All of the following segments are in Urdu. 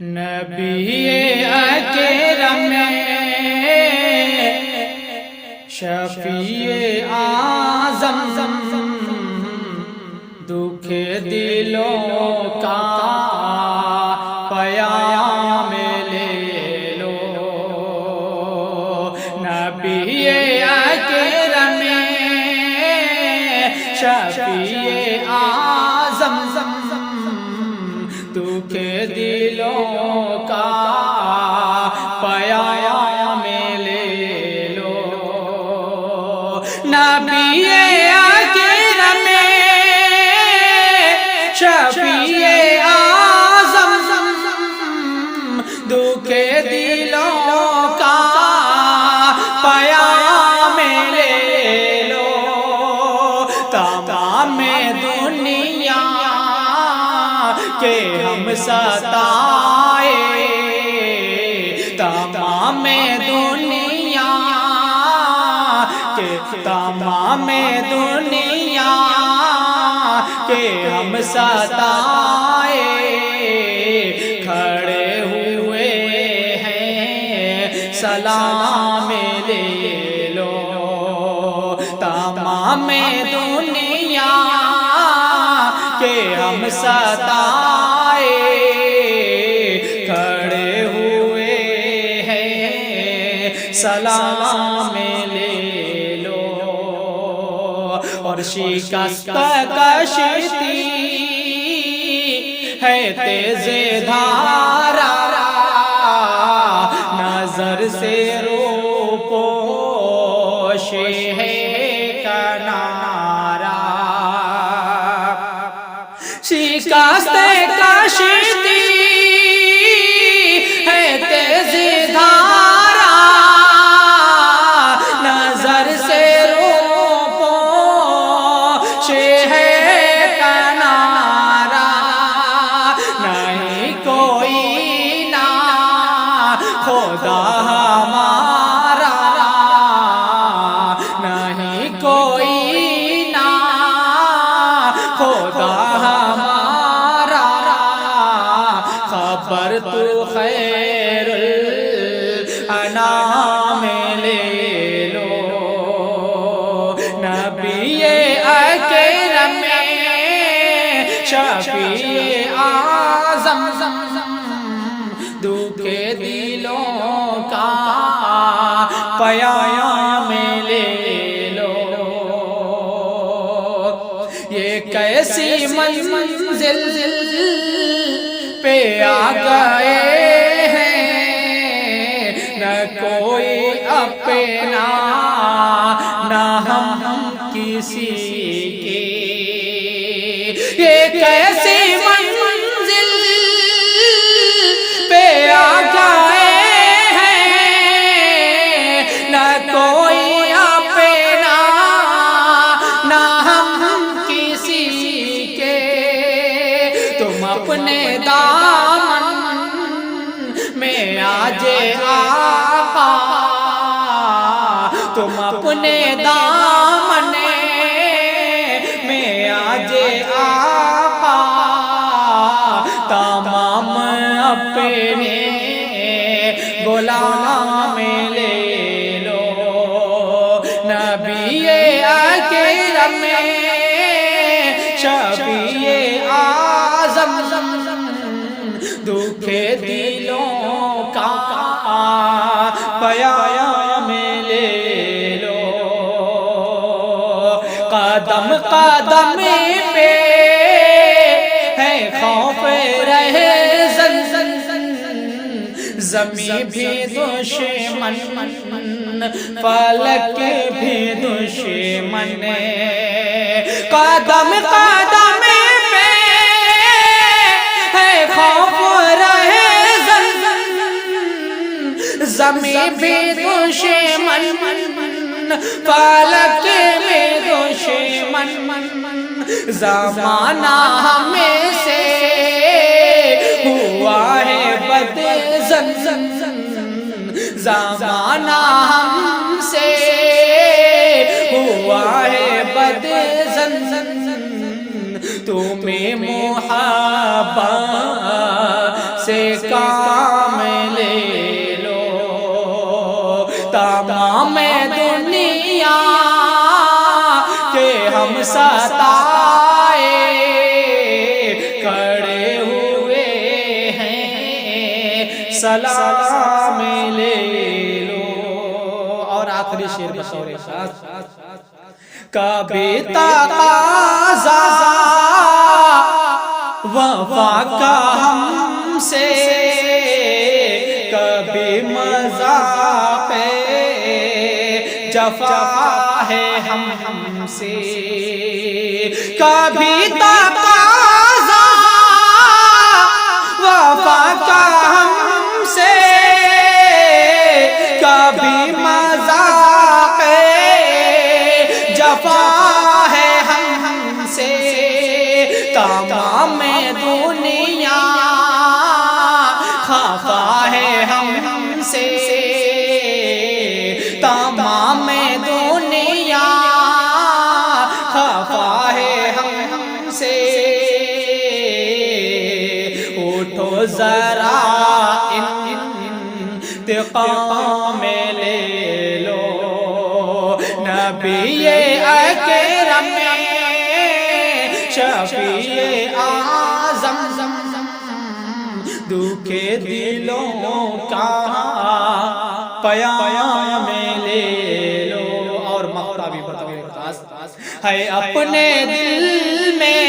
نبی اکرم شفیع اعظم دکھ دلوں کا پیام لے لو۔ نبی اکرم شفیع اعظم دکھ دلوں کا پیام لے لو۔ نبی اکرم شفیع اعظم دکھ دلوں کا پیام لے لو۔ تمام دنیا کہ ہم ستائے، تمام دنیا کہ تمام دنیا کہ ہم ستائے، کھڑے ہوئے ہیں سلام لے لو۔ تمام دنیا کہ ہم ستائے، کھڑے ہوئے ہیں سلام لے لو۔ اور شکست کشتی ہے تیز دھارا، نظر سے روپوش ہے کنارا۔ شکست کشتی ہے تیز دھارا، نظر سے روپوش ہے کنارا۔ نہیں کوئی نا خدا ہمارا، نہیں کوئی نا خدا ہمارا، خبر تو خیر الانام لے لو۔ نبی اکرم شفیع اعظم دکھ دلوں کا پیام لے لو۔ یہ کیسی منزل پہ آ گئے ہیں، نہ کوئی اپنا نہ ہم کسی کے۔ یہ کیسی منزل پہ آ گئے ہیں، نہ کوئی اپنا نہ ہم کسی کے۔ تم اپنے دامن میں آج آقا، تم اپنے دامن میں آج آقا، تمام اپنے غلام لے لو۔ نبی اکرم شفیع اعظم دکھ دلوں کا پیام لے لو۔ قدم قدم پہ ہے خوف رہے زمین بھی دشمن، فلک بھی دشمن۔ قدم قدم پہ ہے خوف رہے زمین بھی دشمن، فلک بھی دشمن۔ زمانہ ہمیں سے ہوا ہے بد زن، زمانہ ہم سے ہوا ہے بد زن، تمہیں محبت سے کام لے لو، تمام دنیا کے ہم ستائے کھڑے ہوئے ہیں، سلام لے لو۔ اور آخری شعر بطور خاص، کبھی تقاضا وفا کا ہم سے، کبھی مذاق جفا ہے ہم سے، کبھی تقاضا وفا کا ہم سے، کبھی مذاق جفا ہے ہم سے، تمام دنیا خفا ہے ہم سے، تمام دنیا خفا ہے ہم سے، اٹھو ذرا انتقام لے لو، نبی اکرم شفیع اعظم دکھے دلوں کا پیام لے لو۔ اور مقطع بھی بتاؤ ہے اپنے دل میں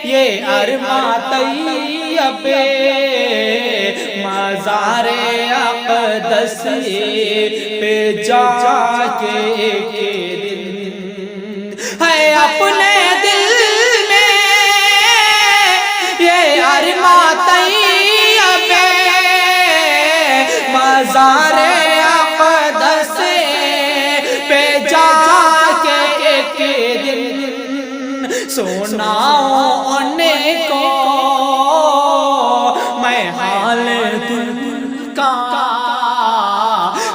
یہ ارماں طیب مزار اقدس پہ جا کے ایک دن، ہے اپنے دل میں یہ ارماں طیب مزار اقدس پہ جا کے ایک دن سناؤں ان کو میں حال دل کا،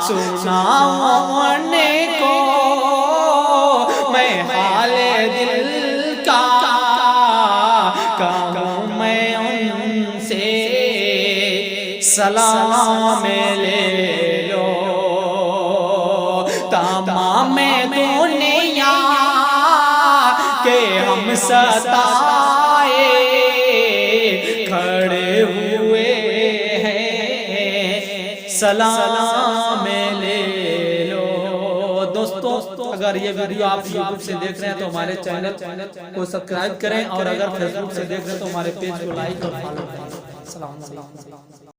سناؤں ان کو میں حال دل کا، کہوں میں ان سے سلام لے لو، تمام دنیا کے ہم ستائے کھڑے ہوئے ہیں، سلام لے لو۔ دوستو اگر یہ ویڈیو آپ یوٹیوب سے دیکھ رہے ہیں تو ہمارے چینل کو سبسکرائب کریں، اور اگر فیس بک سے دیکھ رہے ہیں تو ہمارے پیج کو لائک اور فالو کریں۔ السلام علیکم۔